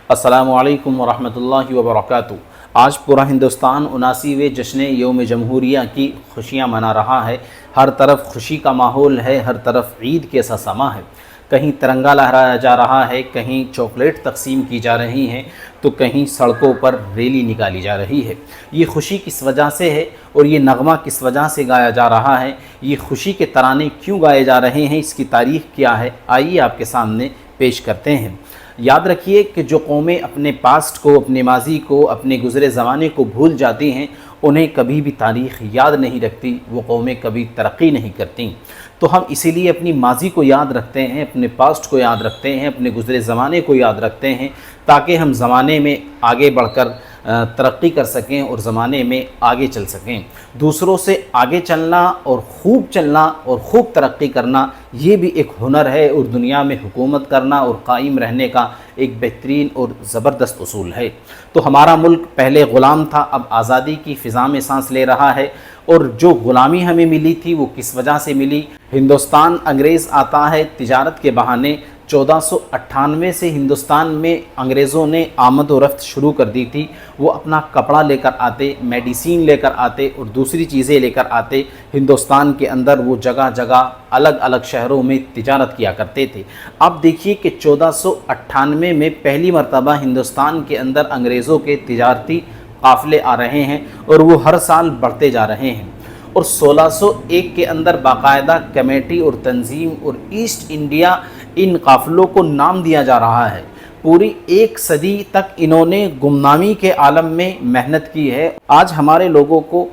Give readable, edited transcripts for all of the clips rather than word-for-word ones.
السلام علیکم ورحمۃ اللہ وبرکاتہ۔ آج پورا ہندوستان 79ویں جشن یوم جمہوریہ کی خوشیاں منا رہا ہے۔ ہر طرف خوشی کا ماحول ہے، ہر طرف عید کے سا سما ہے۔ کہیں ترنگا لہرایا جا رہا ہے، کہیں چاکلیٹ تقسیم کی جا رہی ہیں، تو کہیں سڑکوں پر ریلی نکالی جا رہی ہے۔ یہ خوشی کس وجہ سے ہے اور یہ نغمہ کس وجہ سے گایا جا رہا ہے؟ یہ خوشی کے ترانے کیوں گائے جا رہے ہیں؟ اس کی تاریخ کیا ہے؟ آئیے آپ کے سامنے پیش کرتے ہیں۔ یاد رکھیے کہ جو قومیں اپنے پاسٹ کو، اپنے ماضی کو، اپنے گزرے زمانے کو بھول جاتی ہیں، انہیں کبھی بھی تاریخ یاد نہیں رکھتی، وہ قومیں کبھی ترقی نہیں کرتیں۔ تو ہم اسی لیے اپنی ماضی کو یاد رکھتے ہیں، اپنے پاسٹ کو یاد رکھتے ہیں، اپنے گزرے زمانے کو یاد رکھتے ہیں، تاکہ ہم زمانے میں آگے بڑھ کر ترقی کر سکیں اور زمانے میں آگے چل سکیں۔ دوسروں سے آگے چلنا اور خوب ترقی کرنا، یہ بھی ایک ہنر ہے اور دنیا میں حکومت کرنا اور قائم رہنے کا ایک بہترین اور زبردست اصول ہے۔ تو ہمارا ملک پہلے غلام تھا، اب آزادی کی فضا میں سانس لے رہا ہے، اور جو غلامی ہمیں ملی تھی وہ کس وجہ سے ملی؟ ہندوستان انگریز آتا ہے تجارت کے بہانے۔ 1498 سے ہندوستان میں انگریزوں نے آمد و رفت شروع کر دی تھی۔ وہ اپنا کپڑا لے کر آتے، میڈیسین لے کر آتے اور دوسری چیزیں لے کر آتے۔ ہندوستان کے اندر وہ جگہ جگہ الگ الگ شہروں میں تجارت کیا کرتے تھے۔ اب دیکھیے کہ 1498 میں پہلی مرتبہ ہندوستان کے اندر انگریزوں کے تجارتی قافلے آ رہے ہیں اور وہ ہر سال بڑھتے جا رہے ہیں، اور 1601 کے اندر باقاعدہ کمیٹی اور تنظیم اور ایسٹ انڈیا ان قافلوں کو نام دیا جا رہا ہے۔ پوری ایک صدی تک انہوں نے گمنامی کے عالم میں محنت کی ہے۔ آج ہمارے لوگوں کو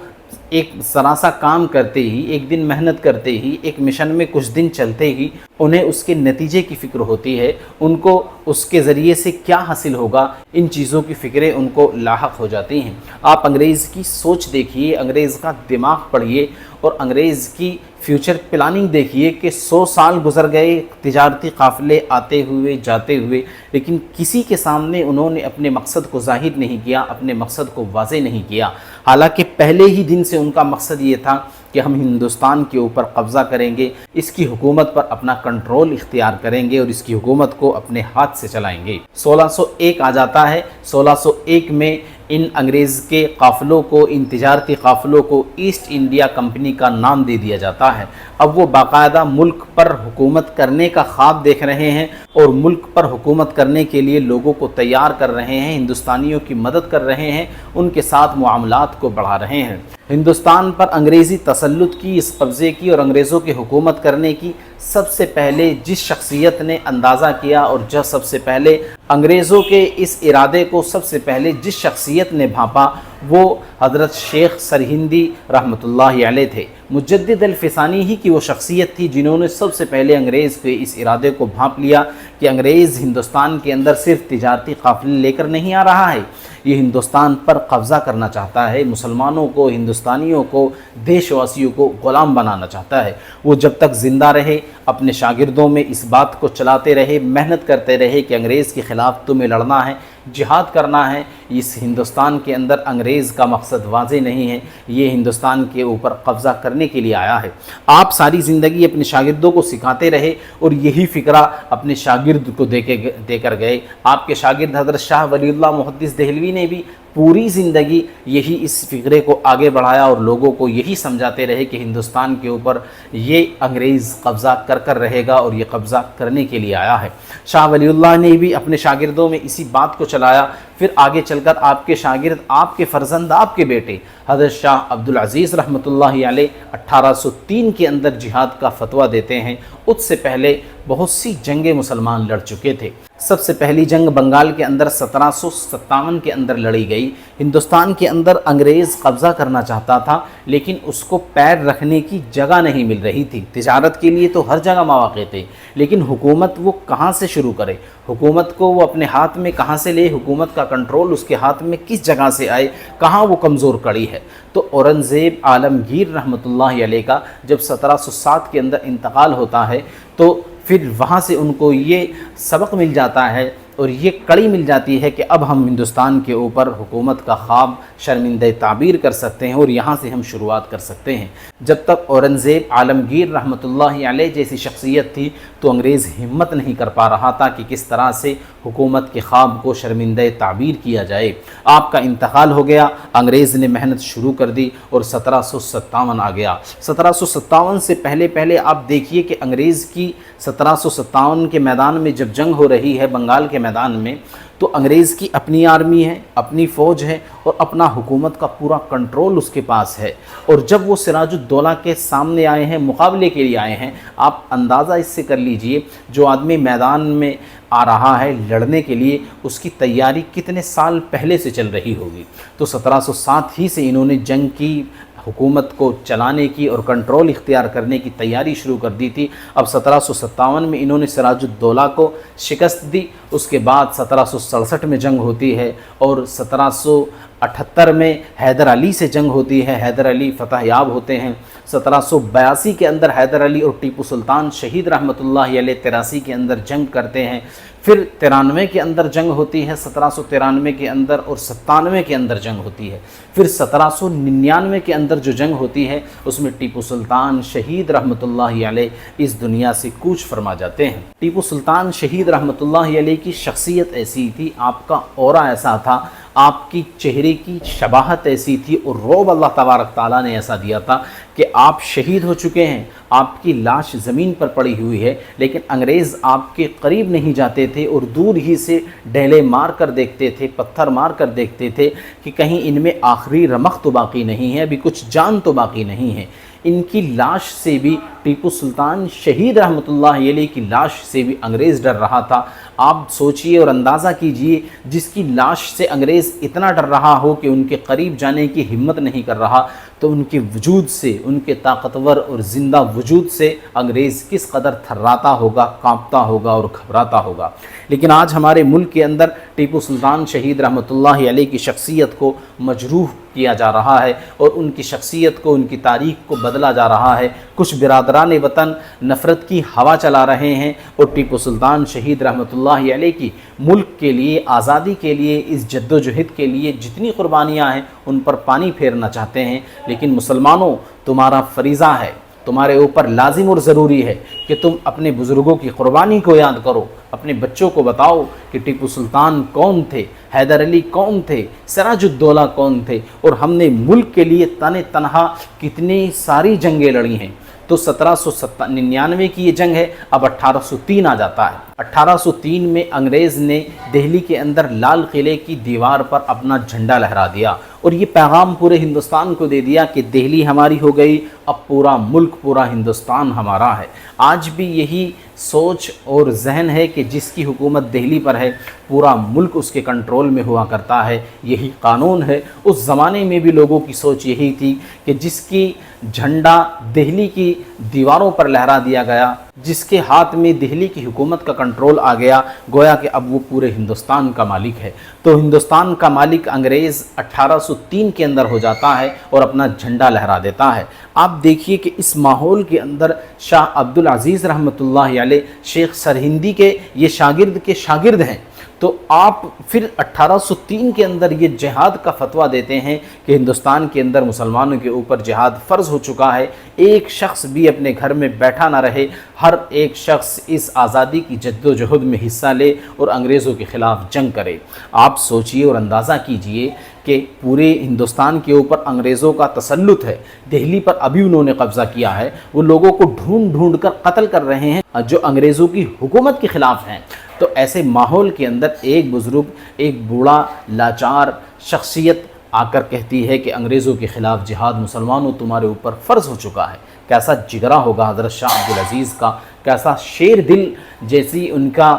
ایک ذرا سا کام کرتے ہی، ایک دن محنت کرتے ہی، ایک مشن میں کچھ دن چلتے ہی انہیں اس کے نتیجے کی فکر ہوتی ہے، ان کو اس کے ذریعے سے کیا حاصل ہوگا، ان چیزوں کی فکریں ان کو لاحق ہو جاتی ہیں۔ آپ انگریز کی سوچ دیکھیے، انگریز کا دماغ پڑھیے اور انگریز کی فیوچر پلاننگ دیکھیے کہ 100 سال گزر گئے تجارتی قافلے آتے ہوئے جاتے ہوئے، لیکن کسی کے سامنے انہوں نے اپنے مقصد کو ظاہر نہیں کیا، اپنے مقصد کو واضح نہیں کیا، حالانکہ پہلے ہی دن سے ان کا مقصد یہ تھا کہ ہم ہندوستان کے اوپر قبضہ کریں گے، اس کی حکومت پر اپنا کنٹرول اختیار کریں گے اور اس کی حکومت کو اپنے ہاتھ سے چلائیں گے۔ 1601 آ جاتا ہے۔ 1601 میں ان انگریز کے قافلوں کو، ان تجارتی قافلوں کو ایسٹ انڈیا کمپنی کا نام دے دیا جاتا ہے۔ اب وہ باقاعدہ ملک پر حکومت کرنے کا خواب دیکھ رہے ہیں اور ملک پر حکومت کرنے کے لیے لوگوں کو تیار کر رہے ہیں، ہندوستانیوں کی مدد کر رہے ہیں، ان کے ساتھ معاملات کو بڑھا رہے ہیں۔ ہندوستان پر انگریزی تسلط کی، اس قبضے کی اور انگریزوں کی حکومت کرنے کی سب سے پہلے جس شخصیت نے اندازہ کیا اور جو سب سے پہلے انگریزوں کے اس ارادے کو سب سے پہلے جس شخصیت نے بھانپا، وہ حضرت شیخ سرہندی رحمۃ اللہ علیہ تھے۔ مجدد الفسانی ہی کی وہ شخصیت تھی جنہوں نے سب سے پہلے انگریز کے اس ارادے کو بھانپ لیا کہ انگریز ہندوستان کے اندر صرف تجارتی قافلے لے کر نہیں آ رہا ہے، یہ ہندوستان پر قبضہ کرنا چاہتا ہے، مسلمانوں کو، ہندوستانیوں کو، دیش واسیوں کو غلام بنانا چاہتا ہے۔ وہ جب تک زندہ رہے اپنے شاگردوں میں اس بات کو چلاتے رہے، محنت کرتے رہے کہ انگریز کے خلاف تمہیں لڑنا ہے، جہاد کرنا ہے۔ اس ہندوستان کے اندر انگریز کا مقصد واضح نہیں ہے، یہ ہندوستان کے اوپر قبضہ کرنے کے لیے آیا ہے۔ آپ ساری زندگی اپنے شاگردوں کو سکھاتے رہے اور یہی فکرہ اپنے شاگرد کو دے کر گئے۔ آپ کے شاگرد حضرت شاہ ولی اللہ محدث دہلوی نے بھی پوری زندگی یہی اس فکرے کو آگے بڑھایا اور لوگوں کو یہی سمجھاتے رہے کہ ہندوستان کے اوپر یہ انگریز قبضہ کر رہے گا اور یہ قبضہ کرنے کے لیے آیا ہے۔ شاہ ولی اللہ نے بھی اپنے شاگردوں میں اسی بات کو چلایا۔ پھر آگے چل کر آپ کے شاگرد، آپ کے فرزند، آپ کے بیٹے حضرت شاہ عبدالعزیز رحمۃ اللہ علیہ 1803 کے اندر جہاد کا فتویٰ دیتے ہیں۔ اس سے پہلے بہت سی جنگیں مسلمان لڑ چکے تھے۔ سب سے پہلی جنگ بنگال کے اندر 1757 کے اندر لڑی گئی۔ ہندوستان کے اندر انگریز قبضہ کرنا چاہتا تھا، لیکن اس کو پیر رکھنے کی جگہ نہیں مل رہی تھی۔ تجارت کے لیے تو ہر جگہ مواقع تھے، لیکن حکومت وہ کہاں سے شروع کرے، حکومت کو وہ اپنے ہاتھ میں کہاں سے لے، حکومت کا کنٹرول اس کے ہاتھ میں کس جگہ سے آئے، کہاں وہ کمزور کڑی ہے۔ تو اورنگزیب عالمگیر رحمۃ اللہ علیہ کا جب 1707 کے اندر انتقال ہوتا ہے تو پھر وہاں سے ان کو یہ سبق مل جاتا ہے اور یہ کڑی مل جاتی ہے کہ اب ہم ہندوستان کے اوپر حکومت کا خواب شرمندہ تعبیر کر سکتے ہیں اور یہاں سے ہم شروعات کر سکتے ہیں۔ جب تک اورنگزیب عالمگیر رحمۃ اللہ علیہ جیسی شخصیت تھی تو انگریز ہمت نہیں کر پا رہا تھا کہ کس طرح سے حکومت کے خواب کو شرمندہ تعبیر کیا جائے۔ آپ کا انتقال ہو گیا، انگریز نے محنت شروع کر دی اور 1757 آ گیا۔ 1757 سے پہلے آپ دیکھیے کہ انگریز کی 1757 کے میدان میں جب جنگ ہو رہی ہے بنگال کے میدان میں، تو انگریز کی اپنی آرمی ہے، اپنی فوج ہے اور اپنا حکومت کا پورا کنٹرول اس کے پاس ہے۔ اور جب وہ سراج الدولہ کے سامنے آئے ہیں، مقابلے کے لیے آئے ہیں، آپ اندازہ اس سے کر لیجئے جو آدمی میدان میں آ رہا ہے لڑنے کے لیے اس کی تیاری کتنے سال پہلے سے چل رہی ہوگی۔ تو 1707 ہی سے انہوں نے جنگ کی، حکومت کو چلانے کی اور کنٹرول اختیار کرنے کی تیاری شروع کر دی تھی۔ اب 1757 میں انہوں نے سراج الدولہ کو شکست دی، اس کے بعد 1767 میں جنگ ہوتی ہے اور 1778 میں حیدر علی سے جنگ ہوتی ہے، حیدر علی فتح یاب ہوتے ہیں۔ 1782 کے اندر حیدر علی اور ٹیپو سلطان شہید رحمۃ اللہ علیہ 83 کے اندر جنگ کرتے ہیں، پھر 93 کے اندر جنگ ہوتی ہے، 1793 کے اندر اور 97 کے اندر جنگ ہوتی ہے، پھر 1799 کے اندر جو جنگ ہوتی ہے اس میں ٹیپو سلطان شہید رحمۃ اللہ علیہ اس دنیا سے کوچ فرما جاتے ہیں۔ ٹیپو سلطان شہید رحمۃ اللہ علیہ کی شخصیت ایسی تھی، آپ کا اورا ایسا تھا، آپ کی چہرے کی شباہت ایسی تھی اور رعب اللہ تبارک تعالیٰ نے ایسا دیا تھا کہ آپ شہید ہو چکے ہیں، آپ کی لاش زمین پر پڑی ہوئی ہے، لیکن انگریز آپ کے قریب نہیں جاتے تھے اور دور ہی سے ڈیلے مار کر دیکھتے تھے، پتھر مار کر دیکھتے تھے کہ کہیں ان میں آخری رمق تو باقی نہیں ہے، ابھی کچھ جان تو باقی نہیں ہے۔ ان کی لاش سے بھی، ٹیپو سلطان شہید رحمۃ اللہ علیہ کی لاش سے بھی انگریز ڈر رہا تھا۔ آپ سوچئے اور اندازہ کیجئے، جس کی لاش سے انگریز اتنا ڈر رہا ہو کہ ان کے قریب جانے کی ہمت نہیں کر رہا، تو ان کے وجود سے، ان کے طاقتور اور زندہ وجود سے انگریز کس قدر تھراتا ہوگا، کانپتا ہوگا اور گھبراتا ہوگا۔ لیکن آج ہمارے ملک کے اندر ٹیپو سلطان شہید رحمۃ اللہ علیہ کی شخصیت کو مجروح کیا جا رہا ہے اور ان کی شخصیت کو، ان کی تاریخ کو بدلا جا رہا ہے۔ کچھ برادران وطن نفرت کی ہوا چلا رہے ہیں اور ٹیپو سلطان شہید رحمۃ اللہ علیہ کی ملک کے لیے، آزادی کے لیے، اس جد و جہد کے لیے جتنی قربانیاں ہیں ان پر پانی پھیرنا چاہتے ہیں۔ لیکن مسلمانوں، تمہارا فریضہ ہے، تمہارے اوپر لازم اور ضروری ہے کہ تم اپنے بزرگوں کی قربانی کو یاد کرو، اپنے بچوں کو بتاؤ کہ ٹیپو سلطان کون تھے، حیدر علی کون تھے، سراج الدولہ کون تھے، اور ہم نے ملک کے لیے تنہا کتنی ساری جنگیں لڑی ہیں۔ تو 1799 کی یہ جنگ ہے، اب 1803 آ جاتا ہے۔ 1803 میں انگریز نے دہلی کے اندر لال قلعے کی دیوار پر اپنا جھنڈا لہرا دیا اور یہ پیغام پورے ہندوستان کو دے دیا کہ دہلی ہماری ہو گئی، اب پورا ملک، پورا ہندوستان ہمارا ہے۔ آج بھی یہی سوچ اور ذہن ہے کہ جس کی حکومت دہلی پر ہے پورا ملک اس کے کنٹرول میں ہوا کرتا ہے، یہی قانون ہے۔ اس زمانے میں بھی لوگوں کی سوچ یہی تھی کہ جس کی جھنڈا دہلی کی دیواروں پر لہرا دیا گیا، جس کے ہاتھ میں دہلی کی حکومت کا کنٹرول آ گیا، گویا کہ اب وہ پورے ہندوستان کا مالک ہے۔ تو ہندوستان کا مالک انگریز 1803 کے اندر ہو جاتا ہے اور اپنا جھنڈا لہرا دیتا ہے۔ آپ دیکھیے کہ اس ماحول کے اندر شاہ عبدالعزیز رحمۃ اللہ علیہ، شیخ سرہندی کے یہ شاگرد کے شاگرد ہیں، تو آپ پھر 1803 کے اندر یہ جہاد کا فتویٰ دیتے ہیں کہ ہندوستان کے اندر مسلمانوں کے اوپر جہاد فرض ہو چکا ہے، ایک شخص بھی اپنے گھر میں بیٹھا نہ رہے، ہر ایک شخص اس آزادی کی جد و جہد میں حصہ لے اور انگریزوں کے خلاف جنگ کرے۔ آپ سوچئے اور اندازہ کیجئے کہ پورے ہندوستان کے اوپر انگریزوں کا تسلط ہے، دہلی پر ابھی انہوں نے قبضہ کیا ہے، وہ لوگوں کو ڈھونڈ کر قتل کر رہے ہیں جو انگریزوں کی حکومت کے خلاف ہیں۔ تو ایسے ماحول کے اندر ایک بزرگ، ایک بوڑھا لاچار شخصیت آ کر کہتی ہے کہ انگریزوں کے خلاف جہاد مسلمانوں تمہارے اوپر فرض ہو چکا ہے۔ کیسا جگرا ہوگا حضرت شاہ عبدالعزیز کا، کیسا شیر دل جیسی ان کا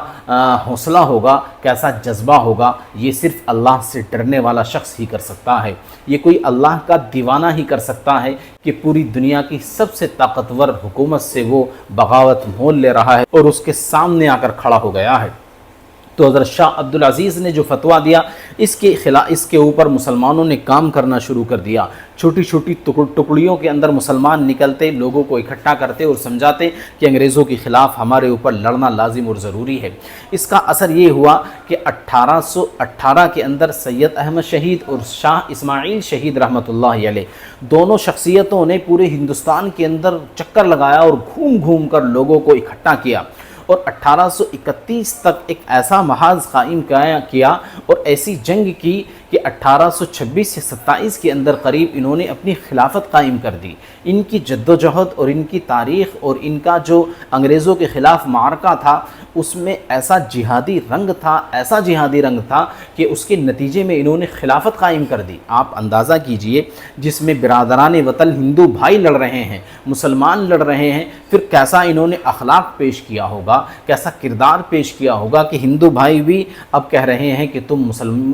حوصلہ ہوگا، کیسا جذبہ ہوگا، یہ صرف اللہ سے ڈرنے والا شخص ہی کر سکتا ہے۔ یہ کوئی اللہ کا دیوانہ ہی کر سکتا ہے کہ پوری دنیا کی سب سے طاقتور حکومت سے وہ بغاوت مول لے رہا ہے اور اس کے سامنے آ کر کھڑا ہو گیا ہے۔ تو حضرت شاہ عبد العزیز نے جو فتویٰ دیا اس کے اوپر مسلمانوں نے کام کرنا شروع کر دیا۔ چھوٹی چھوٹی ٹکڑیوں کے اندر مسلمان نکلتے، لوگوں کو اکٹھا کرتے اور سمجھاتے کہ انگریزوں کے خلاف ہمارے اوپر لڑنا لازم اور ضروری ہے۔ اس کا اثر یہ ہوا کہ 1818 کے اندر سید احمد شہید اور شاہ اسماعیل شہید رحمۃ اللہ علیہ دونوں شخصیتوں نے پورے ہندوستان کے اندر چکر لگایا اور گھوم گھوم کر لوگوں کو اکٹھا کیا، اور 1831 تک ایک ایسا محاذ قائم کیا اور ایسی جنگ کی کہ 1826 سے 27 کے اندر قریب انہوں نے اپنی خلافت قائم کر دی۔ ان کی جد و جہد اور ان کی تاریخ اور ان کا جو انگریزوں کے خلاف معرکہ تھا اس میں ایسا جہادی رنگ تھا کہ اس کے نتیجے میں انہوں نے خلافت قائم کر دی۔ آپ اندازہ کیجئے، جس میں برادران وطن ہندو بھائی لڑ رہے ہیں، مسلمان لڑ رہے ہیں، پھر کیسا انہوں نے اخلاق پیش کیا ہوگا، کیسا کردار پیش کیا ہوگا کہ ہندو بھائی بھی اب کہہ رہے ہیں کہ تم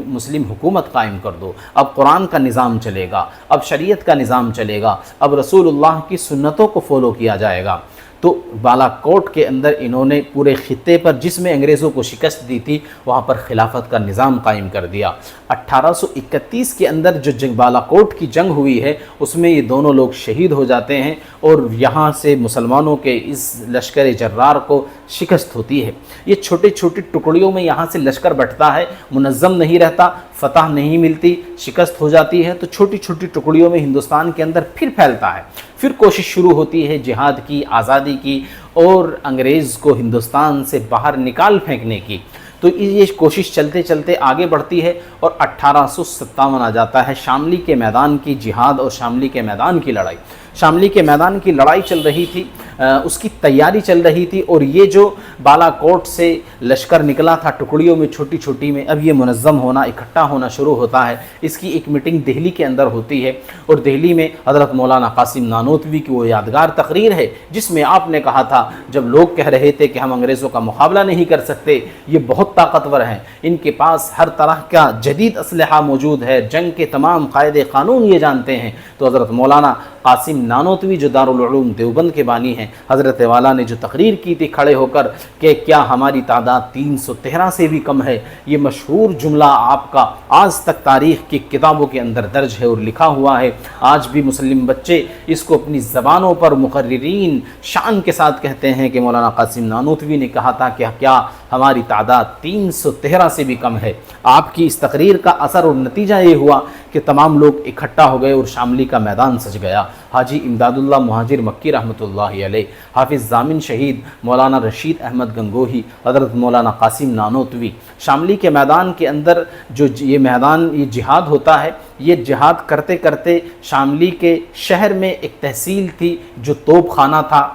مسلم حکومت قائم کر دو، اب قرآن کا نظام چلے گا، اب شریعت کا نظام چلے گا، اب رسول اللہ کی سنتوں کو فالو کیا جائے گا۔ تو بالا کوٹ کے اندر انہوں نے پورے خطے پر جس میں انگریزوں کو شکست دی تھی وہاں پر خلافت کا نظام قائم کر دیا۔ 1831 کے اندر جو بالا کوٹ کی جنگ ہوئی ہے اس میں یہ دونوں لوگ شہید ہو جاتے ہیں اور یہاں سے مسلمانوں کے اس لشکر جرار کو شکست ہوتی ہے۔ یہ چھوٹے چھوٹے ٹکڑیوں میں یہاں سے لشکر بٹتا ہے، منظم نہیں رہتا، فتح نہیں ملتی، شکست ہو جاتی ہے، تو چھوٹی چھوٹی ٹکڑیوں میں ہندوستان کے اندر پھر پھیلتا ہے، پھر کوشش شروع ہوتی ہے جہاد کی، آزادی کی اور انگریز کو ہندوستان سے باہر نکال پھینکنے کی۔ تو یہ کوشش چلتے چلتے آگے بڑھتی ہے اور 1857 آ جاتا ہے، شاملی کے میدان کی جہاد اور شاملی کے میدان کی لڑائی۔ شاملی کے میدان کی لڑائی چل رہی تھی، اس کی تیاری چل رہی تھی، اور یہ جو بالا کوٹ سے لشکر نکلا تھا ٹکڑیوں میں چھوٹی چھوٹی میں، اب یہ منظم ہونا، اکٹھا ہونا شروع ہوتا ہے۔ اس کی ایک میٹنگ دہلی کے اندر ہوتی ہے اور دہلی میں حضرت مولانا قاسم نانوتوی کی وہ یادگار تقریر ہے جس میں آپ نے کہا تھا، جب لوگ کہہ رہے تھے کہ ہم انگریزوں کا مقابلہ نہیں کر سکتے، یہ بہت طاقتور ہیں، ان کے پاس ہر طرح کا جدید اسلحہ موجود ہے، جنگ کے تمام قاعدے قانون یہ جانتے ہیں، تو حضرت مولانا قاسم نانوتوی جو دارالعلوم دیوبند کے بانی ہیں، حضرت والا نے جو تقریر کی تھی کھڑے ہو کر کہ کیا ہماری تعداد 313 سے بھی کم ہے، یہ مشہور جملہ آپ کا آج تک تاریخ کی کتابوں کے اندر درج ہے اور لکھا ہوا ہے۔ آج بھی مسلم بچے اس کو اپنی زبانوں پر مقررین شان کے ساتھ کہتے ہیں کہ مولانا قاسم نانوتوی نے کہا تھا کہ کیا ہماری تعداد 313 سے بھی کم ہے۔ آپ کی اس تقریر کا اثر اور نتیجہ یہ ہوا کہ تمام لوگ اکٹھا ہو گئے اور شاملی کا میدان سج گیا۔ حاجی امداد اللہ مہاجر مکی رحمۃ اللہ علیہ، حافظ ضامن شہید مولانا رشید احمد گنگوہی، حضرت مولانا قاسم نانوتوی، شاملی کے میدان کے اندر جو یہ جہاد ہوتا ہے، یہ جہاد کرتے کرتے شاملی کے شہر میں ایک تحصیل تھی جو توپ خانہ تھا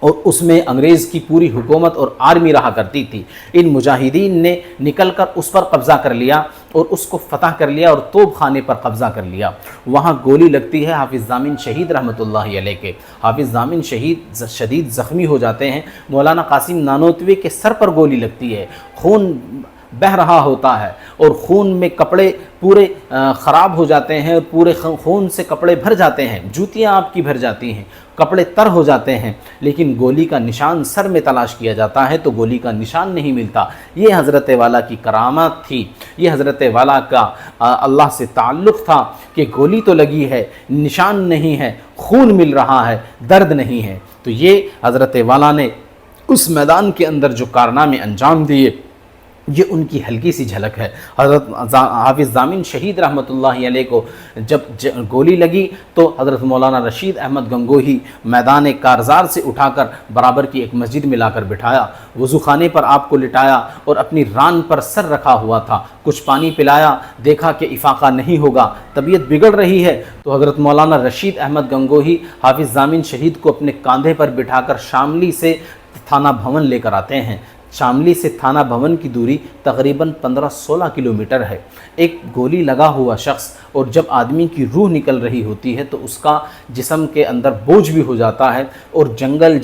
اور اس میں انگریز کی پوری حکومت اور آرمی رہا کرتی تھی۔ ان مجاہدین نے نکل کر اس پر قبضہ کر لیا اور اس کو فتح کر لیا اور توپ خانے پر قبضہ کر لیا۔ وہاں گولی لگتی ہے حافظ ضامن شہید رحمۃ اللہ علیہ کے، حافظ ضامن شہید شدید زخمی ہو جاتے ہیں، مولانا قاسم نانوتوی کے سر پر گولی لگتی ہے، خون بہہ رہا ہوتا ہے اور خون میں کپڑے پورے خراب ہو جاتے ہیں اور پورے خون سے کپڑے بھر جاتے ہیں، جوتیاں آپ کی بھر جاتی ہیں، کپڑے تر ہو جاتے ہیں، لیکن گولی کا نشان سر میں تلاش کیا جاتا ہے تو گولی کا نشان نہیں ملتا۔ یہ حضرت والا کی کرامات تھی، یہ حضرت والا کا اللہ سے تعلق تھا کہ گولی تو لگی ہے، نشان نہیں ہے، خون مل رہا ہے، درد نہیں ہے۔ تو یہ حضرت والا نے اس میدان کے اندر جو کارنامے انجام دیے، یہ ان کی ہلکی سی جھلک ہے۔ حضرت حافظ ضامن شہید رحمۃ اللہ علیہ کو جب گولی لگی تو حضرت مولانا رشید احمد گنگوہی میدان کارزار سے اٹھا کر برابر کی ایک مسجد میں لا کر بٹھایا، وضو خانے پر آپ کو لٹایا اور اپنی ران پر سر رکھا ہوا تھا، کچھ پانی پلایا، دیکھا کہ افاقہ نہیں ہوگا، طبیعت بگڑ رہی ہے، تو حضرت مولانا رشید احمد گنگوہی حافظ ضامن شہید کو اپنے کاندھے پر بٹھا کر شاملی سے تھانہ بھون لے کر آتے ہیں۔ شاملی سے تھانہ بھون کی دوری تقریباً 15-16 کلومیٹر ہے۔ ایک گولی لگا ہوا شخص اور جب آدمی کی روح نکل رہی ہوتی ہے تو اس کا جسم کے اندر بوجھ بھی ہو جاتا ہے اور جنگل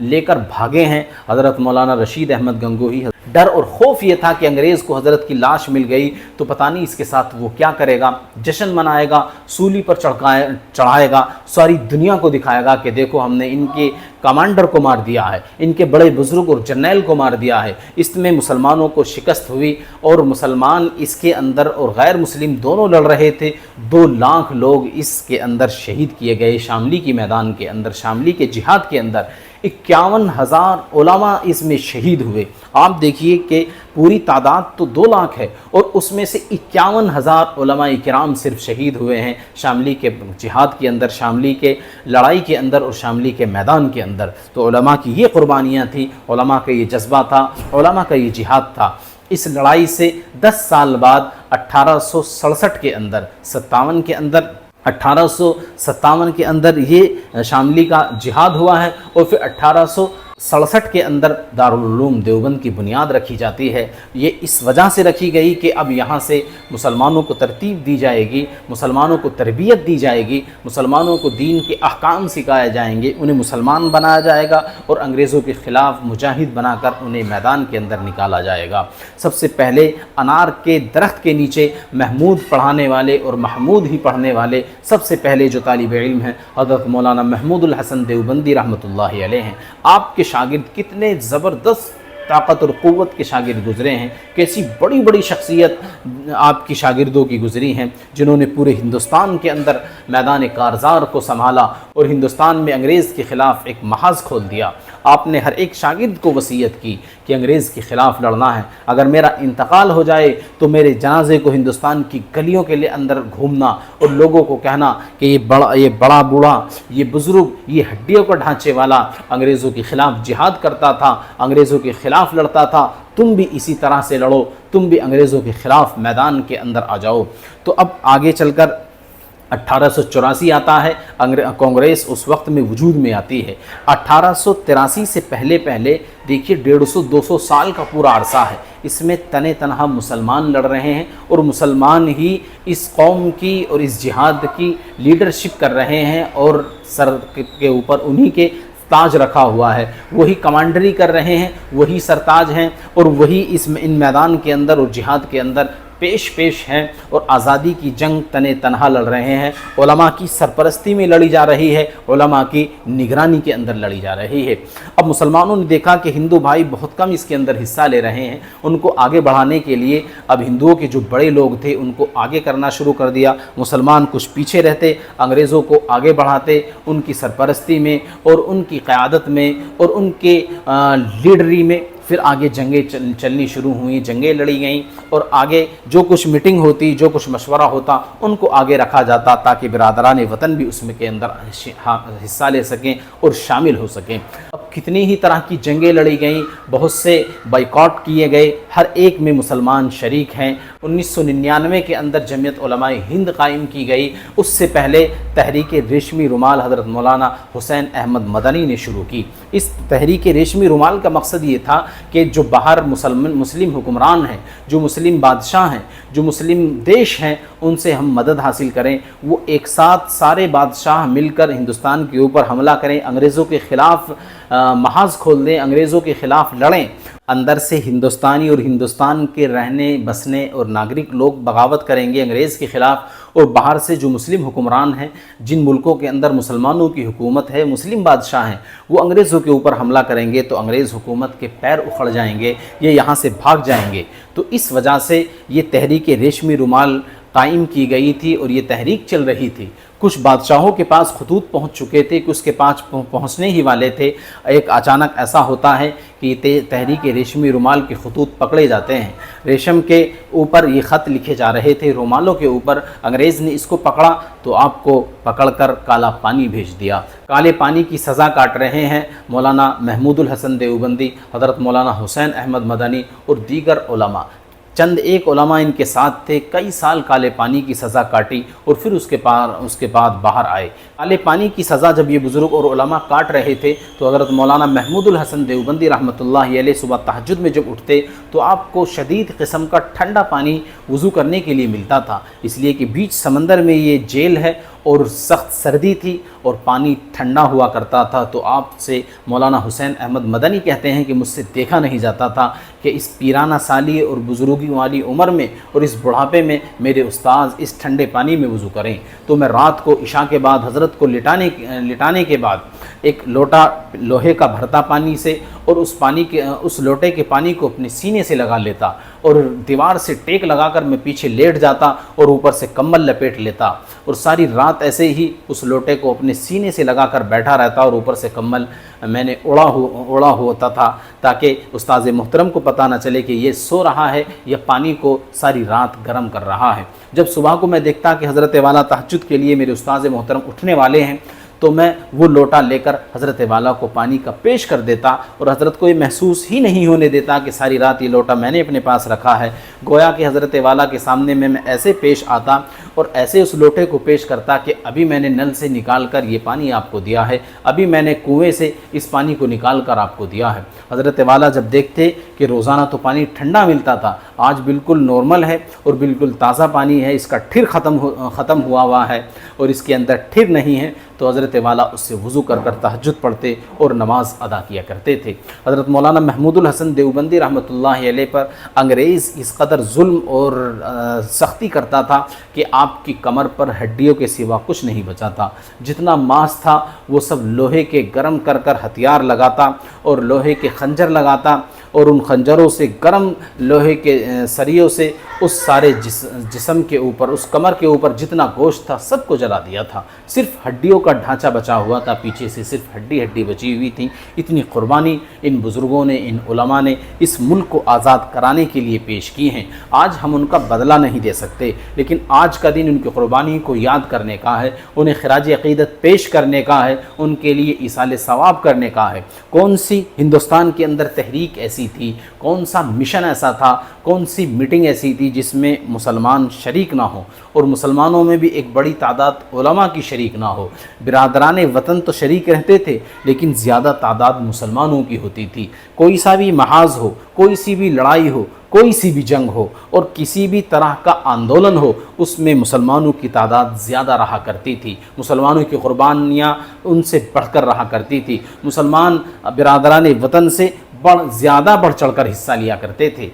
لے کر بھاگے ہیں حضرت مولانا رشید احمد گنگوہی۔ ڈر اور خوف یہ تھا کہ انگریز کو حضرت کی لاش مل گئی تو پتہ نہیں اس کے ساتھ وہ کیا کرے گا، جشن منائے گا، سولی پر چڑھائے گا، ساری دنیا کو دکھائے گا کہ دیکھو ہم نے ان کے کمانڈر کو مار دیا ہے، ان کے بڑے بزرگ اور جرنیل کو مار دیا ہے۔ اس میں مسلمانوں کو شکست ہوئی اور مسلمان اس کے اندر اور غیر مسلم دونوں لڑ رہے تھے۔ 2 لاکھ لوگ اس کے اندر شہید کیے گئے، شاملی کی میدان کے اندر، شاملی کے جہاد کے اندر 51,000 علماء اس میں شہید ہوئے۔ آپ دیکھیے کہ پوری تعداد تو 2 لاکھ ہے اور اس میں سے 51,000 علماء کرام صرف شہید ہوئے ہیں شاملی کے جہاد کے اندر، شاملی کے لڑائی کے اندر اور شاملی کے میدان کے اندر۔ تو علماء کی یہ قربانیاں تھیں، علماء کا یہ جذبہ تھا، علماء کا یہ جہاد تھا۔ اس لڑائی سے 10 سال بعد 1867 کے اندر 1857 کے اندر یہ شاملی کا جہاد ہوا ہے اور پھر 1867 کے اندر دارالعلوم دیوبند کی بنیاد رکھی جاتی ہے۔ یہ اس وجہ سے رکھی گئی کہ اب یہاں سے مسلمانوں کو ترتیب دی جائے گی، مسلمانوں کو تربیت دی جائے گی، مسلمانوں کو دین کے احکام سکھائے جائیں گے، انہیں مسلمان بنایا جائے گا اور انگریزوں کے خلاف مجاہد بنا کر انہیں میدان کے اندر نکالا جائے گا۔ سب سے پہلے انار کے درخت کے نیچے محمود پڑھانے والے اور محمود ہی پڑھنے والے سب سے پہلے جو طالب علم ہیں حضرت مولانا محمود الحسن دیوبندی رحمۃ اللہ علیہ ہیں۔ آپ کے شاگرد کتنے زبردست طاقت اور قوت کے شاگرد گزرے ہیں، کیسی بڑی بڑی شخصیت آپ کی شاگردوں کی گزری ہیں جنہوں نے پورے ہندوستان کے اندر میدان کارزار کو سنبھالا اور ہندوستان میں انگریز کے خلاف ایک محاذ کھول دیا۔ آپ نے ہر ایک شاگرد کو وصیت کی کہ انگریز کے خلاف لڑنا ہے، اگر میرا انتقال ہو جائے تو میرے جنازے کو ہندوستان کی گلیوں کے اندر گھومنا اور لوگوں کو کہنا کہ یہ بڑا بوڑھا، یہ بزرگ، یہ ہڈیوں کا ڈھانچے والا انگریزوں کے خلاف جہاد کرتا تھا، انگریزوں کے خلاف لڑتا تھا، تم بھی اسی طرح سے لڑو، تم بھی انگریزوں کے خلاف میدان کے اندر آ جاؤ۔ تو اب آگے چل کر 1884 آتا ہے، کانگریس اس وقت میں وجود میں آتی ہے۔ 1883 سے پہلے دیکھیے 150-200 سال کا پورا عرصہ ہے، اس میں تنے تنہا مسلمان لڑ رہے ہیں اور مسلمان ہی اس قوم کی اور اس جہاد کی لیڈرشپ کر رہے ہیں اور سر کے اوپر انہی کے تاج رکھا ہوا ہے، وہی کمانڈری کر رہے ہیں، وہی سرتاج ہیں اور وہی ان میدان کے اندر اور جہاد کے اندر پیش ہیں اور آزادی کی جنگ تنے تنہا لڑ رہے ہیں۔ علماء کی سرپرستی میں لڑی جا رہی ہے، علماء کی نگرانی کے اندر لڑی جا رہی ہے۔ اب مسلمانوں نے دیکھا کہ ہندو بھائی بہت کم اس کے اندر حصہ لے رہے ہیں، ان کو آگے بڑھانے کے لیے اب ہندوؤں کے جو بڑے لوگ تھے ان کو آگے کرنا شروع کر دیا، مسلمان کچھ پیچھے رہتے، انگریزوں کو آگے بڑھاتے، ان کی سرپرستی میں اور ان کی قیادت میں اور ان کے لیڈری میں۔ پھر آگے جنگیں چلنی شروع ہوئیں، جنگیں لڑی گئیں اور آگے جو کچھ میٹنگ ہوتی، جو کچھ مشورہ ہوتا ان کو آگے رکھا جاتا تاکہ برادران وطن بھی اس میں کے اندر حصہ لے سکیں اور شامل ہو سکیں۔ اب کتنی ہی طرح کی جنگیں لڑی گئیں، بہت سے بائیکاٹ کیے گئے، ہر ایک میں مسلمان شریک ہیں۔ 1999 کے اندر جمعیت علماء ہند قائم کی گئی، اس سے پہلے تحریک ریشمی رومال حضرت مولانا حسین احمد مدنی نے شروع کی۔ اس تحریک ریشمی رومال کا مقصد یہ تھا کہ جو باہر مسلم حکمران ہیں، جو مسلم بادشاہ ہیں، جو مسلم دیش ہیں، ان سے ہم مدد حاصل کریں، وہ ایک ساتھ سارے بادشاہ مل کر ہندوستان کے اوپر حملہ کریں، انگریزوں کے خلاف محاذ کھول دیں، انگریزوں کے خلاف لڑیں۔ اندر سے ہندوستانی اور ہندوستان کے رہنے بسنے اور ناگرک لوگ بغاوت کریں گے انگریز کے خلاف، اور باہر سے جو مسلم حکمران ہیں، جن ملکوں کے اندر مسلمانوں کی حکومت ہے، مسلم بادشاہ ہیں، وہ انگریزوں کے اوپر حملہ کریں گے تو انگریز حکومت کے پیر اکھڑ جائیں گے، یہ یہاں سے بھاگ جائیں گے۔ تو اس وجہ سے یہ تحریک ریشمی رومال قائم کی گئی تھی اور یہ تحریک چل رہی تھی۔ کچھ بادشاہوں کے پاس خطوط پہنچ چکے تھے، کچھ کے پاس پہنچنے ہی والے تھے۔ ایک اچانک ایسا ہوتا ہے کہ تحریک ریشمی رومال کے خطوط پکڑے جاتے ہیں، ریشم کے اوپر یہ خط لکھے جا رہے تھے، رومالوں کے اوپر۔ انگریز نے اس کو پکڑا تو آپ کو پکڑ کر کالا پانی بھیج دیا۔ کالے پانی کی سزا کاٹ رہے ہیں مولانا محمود الحسن دیوبندی، حضرت مولانا حسین احمد مدنی اور دیگر علماء۔ چند ایک علماء ان کے ساتھ تھے، کئی سال کالے پانی کی سزا کاٹی اور پھر اس کے بعد باہر آئے۔ کالے پانی کی سزا جب یہ بزرگ اور علماء کاٹ رہے تھے تو حضرت مولانا محمود الحسن دیوبندی رحمۃ اللہ علیہ صبح تہجد میں جب اٹھتے تو آپ کو شدید قسم کا ٹھنڈا پانی وضو کرنے کے لیے ملتا تھا، اس لیے کہ بیچ سمندر میں یہ جیل ہے اور سخت سردی تھی اور پانی ٹھنڈا ہوا کرتا تھا، تو آپ سے مولانا حسین احمد مدنی کہتے ہیں کہ مجھ سے دیکھا نہیں جاتا تھا کہ اس پیرانہ سالی اور بزرگی والی عمر میں اور اس بڑھاپے میں میرے استاذ اس ٹھنڈے پانی میں وضو کریں۔ تو میں رات کو عشاء کے بعد حضرت کو لٹانے کے بعد ایک لوٹا لوہے کا بھرتا پانی سے اور اس لوٹے کے پانی کو اپنے سینے سے لگا لیتا اور دیوار سے ٹیک لگا کر میں پیچھے لیٹ جاتا اور اوپر سے کمبل لپیٹ لیتا اور ساری رات ایسے ہی اس لوٹے کو اپنے سینے سے لگا کر بیٹھا رہتا اور اوپر سے کمبل میں نے اوڑا ہوتا تھا تاکہ استاذ محترم کو پتہ نہ چلے کہ یہ سو رہا ہے یا پانی کو ساری رات گرم کر رہا ہے۔ جب صبح کو میں دیکھتا کہ حضرت والا تہجد کے لیے میرے استاذ محترم اٹھنے والے ہیں تو میں وہ لوٹا لے کر حضرت والا کو پانی کا پیش کر دیتا اور حضرت کو یہ محسوس ہی نہیں ہونے دیتا کہ ساری رات یہ لوٹا میں نے اپنے پاس رکھا ہے، گویا کہ حضرت والا کے سامنے میں ایسے پیش آتا اور ایسے اس لوٹے کو پیش کرتا کہ ابھی میں نے نل سے نکال کر یہ پانی آپ کو دیا ہے، ابھی میں نے کنویں سے اس پانی کو نکال کر آپ کو دیا ہے۔ حضرت والا جب دیکھتے کہ روزانہ تو پانی ٹھنڈا ملتا تھا، آج بالکل نارمل ہے اور بالکل تازہ پانی ہے، اس کا ٹھر ختم ہوا ہے اور اس کے اندر ٹھر نہیں ہے، تو حضرت والا اس سے وضو کر کر تہجد پڑھتے اور نماز ادا کیا کرتے تھے۔ حضرت مولانا محمود الحسن دیوبندی رحمۃ اللہ علیہ پر انگریز اس قدر ظلم اور سختی کرتا تھا کہ آپ کی کمر پر ہڈیوں کے سوا کچھ نہیں بچا تھا، جتنا ماس تھا وہ سب لوہے کے گرم کر کر ہتھیار لگاتا اور لوہے کے خنجر لگاتا اور ان خنجروں سے گرم لوہے کے سریوں سے اس سارے جسم کے اوپر، اس کمر کے اوپر جتنا گوشت تھا سب کو جلا دیا تھا، صرف ہڈیوں کا ڈھانچہ بچا ہوا تھا، پیچھے سے صرف ہڈی بچی ہوئی تھی۔ اتنی قربانی ان بزرگوں نے، ان علماء نے اس ملک کو آزاد کرانے کے لیے پیش کی ہیں۔ آج ہم ان کا بدلہ نہیں دے سکتے، لیکن آج کا دن ان کی قربانی کو یاد کرنے کا ہے، انہیں خراج عقیدت پیش کرنے کا ہے، ان کے لیے ایصال ثواب کرنے کا ہے۔ کون سی ہندوستان کے اندر تحریک ایسی تھی، کون سا مشن ایسا تھا، کون سی میٹنگ ایسی تھی جس میں مسلمان شریک نہ ہو اور مسلمانوں میں بھی ایک بڑی تعداد علماء کی شریک نہ ہو؟ برادران وطن تو شریک رہتے تھے لیکن زیادہ تعداد مسلمانوں کی ہوتی تھی۔ کوئی سا بھی محاذ ہو، کوئی سی بھی لڑائی ہو، کوئی سی بھی جنگ ہو اور کسی بھی طرح کا آندولن ہو، اس میں مسلمانوں کی تعداد زیادہ رہا کرتی تھی، مسلمانوں کی قربانیاں ان سے بڑھ کر رہا کرتی تھی، مسلمان برادران وطن سے زیادہ بڑھ چڑھ کر حصہ لیا کرتے تھے۔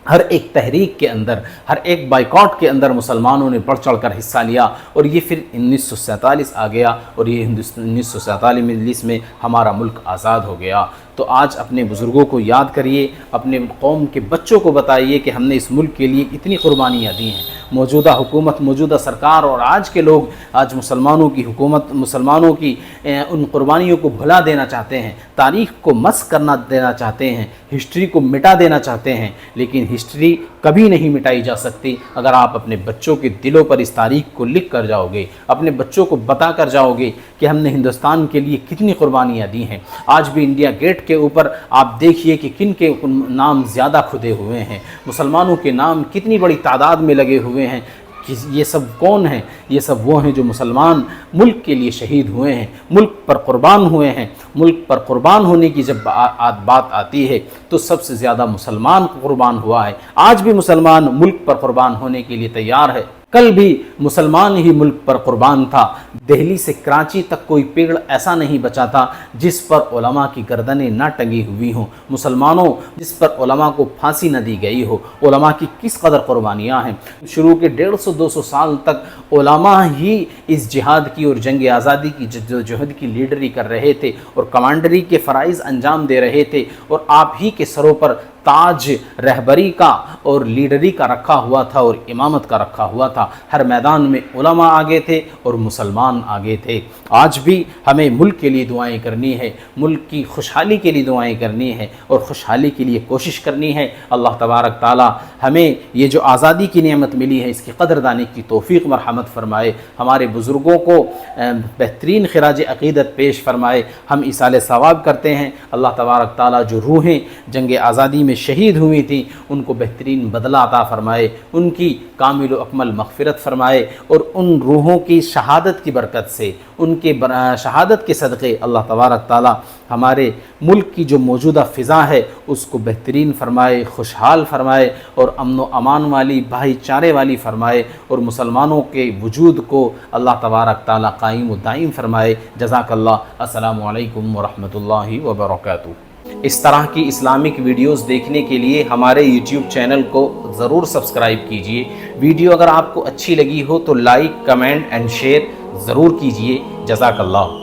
ہر ایک تحریک کے اندر، ہر ایک بائیکاٹ کے اندر مسلمانوں نے بڑھ چڑھ کر حصہ لیا اور یہ پھر 1947 آ گیا اور یہ 1947 میں ہمارا ملک آزاد ہو گیا۔ تو آج اپنے بزرگوں کو یاد کریے، اپنے قوم کے بچوں کو بتائیے کہ ہم نے اس ملک کے لیے اتنی قربانیاں دی ہیں۔ موجودہ حکومت، موجودہ سرکار اور آج کے لوگ آج مسلمانوں کی حکومت، مسلمانوں کی ان قربانیوں کو بھلا دینا چاہتے ہیں، تاریخ کو مسخ کرنا دینا چاہتے ہیں، ہسٹری کو مٹا دینا چاہتے ہیں، لیکن ہسٹری کبھی نہیں مٹائی جا سکتی اگر آپ اپنے بچوں کے دلوں پر اس تاریخ کو لکھ کر جاؤ گے، اپنے بچوں کو بتا کر جاؤ گے کہ ہم نے ہندوستان کے لیے کتنی قربانیاں دی ہیں۔ آج بھی انڈیا گیٹ کے اوپر آپ دیکھیے کہ کن کے نام زیادہ کھدے ہوئے ہیں، مسلمانوں کے نام کتنی بڑی تعداد میں لگے ہوئے ہیں۔ یہ سب کون ہیں؟ یہ سب وہ ہیں جو مسلمان ملک کے لیے شہید ہوئے ہیں، ملک پر قربان ہوئے ہیں۔ ملک پر قربان ہونے کی جب بات آتی ہے تو سب سے زیادہ مسلمان قربان ہوا ہے۔ آج بھی مسلمان ملک پر قربان ہونے کے لیے تیار ہے، کل بھی مسلمان ہی ملک پر قربان تھا۔ دہلی سے کراچی تک کوئی پیڑ ایسا نہیں بچا تھا جس پر علماء کی گردنیں نہ ٹنگی ہوئی ہوں، مسلمانوں جس پر علماء کو پھانسی نہ دی گئی ہو۔ علماء کی کس قدر قربانیاں ہیں۔ شروع کے 150-200 سال تک علماء ہی اس جہاد کی اور جنگ آزادی کی جدوجہد کی لیڈری کر رہے تھے اور کمانڈری کے فرائض انجام دے رہے تھے، اور آپ ہی کے سروں پر تاج رہبری کا اور لیڈری کا رکھا ہوا تھا اور امامت کا رکھا ہوا تھا۔ ہر میدان میں علماء آگے تھے اور مسلمان آگے تھے۔ آج بھی ہمیں ملک کے لیے دعائیں کرنی ہے، ملک کی خوشحالی کے لیے دعائیں کرنی ہے اور خوشحالی کے لیے کوشش کرنی ہے۔ اللہ تبارک تعالی ہمیں یہ جو آزادی کی نعمت ملی ہے اس کی قدر دانی کی توفیق مرحمت فرمائے، ہمارے بزرگوں کو بہترین خراج عقیدت پیش فرمائے۔ ہم ایصال ثواب کرتے ہیں۔ اللہ تبارک تعالی جو روحیں جنگ آزادی میں میں شہید ہوئی تھیں ان کو بہترین بدلہ عطا فرمائے، ان کی کامل و اکمل مغفرت فرمائے، اور ان روحوں کی شہادت کی برکت سے، ان کے شہادت کے صدقے اللہ تبارک تعالی ہمارے ملک کی جو موجودہ فضا ہے اس کو بہترین فرمائے، خوشحال فرمائے، اور امن و امان والی، بھائی چارے والی فرمائے، اور مسلمانوں کے وجود کو اللہ تبارک تعالی قائم و دائم فرمائے۔ جزاک اللہ۔ السلام علیکم ورحمۃ اللہ وبرکاتہ۔ اس طرح کی اسلامک ویڈیوز دیکھنے کے لیے ہمارے یوٹیوب چینل کو ضرور سبسکرائب کیجئے۔ ویڈیو اگر آپ کو اچھی لگی ہو تو لائک، کمنٹ اینڈ شیئر ضرور کیجئے۔ جزاک اللہ۔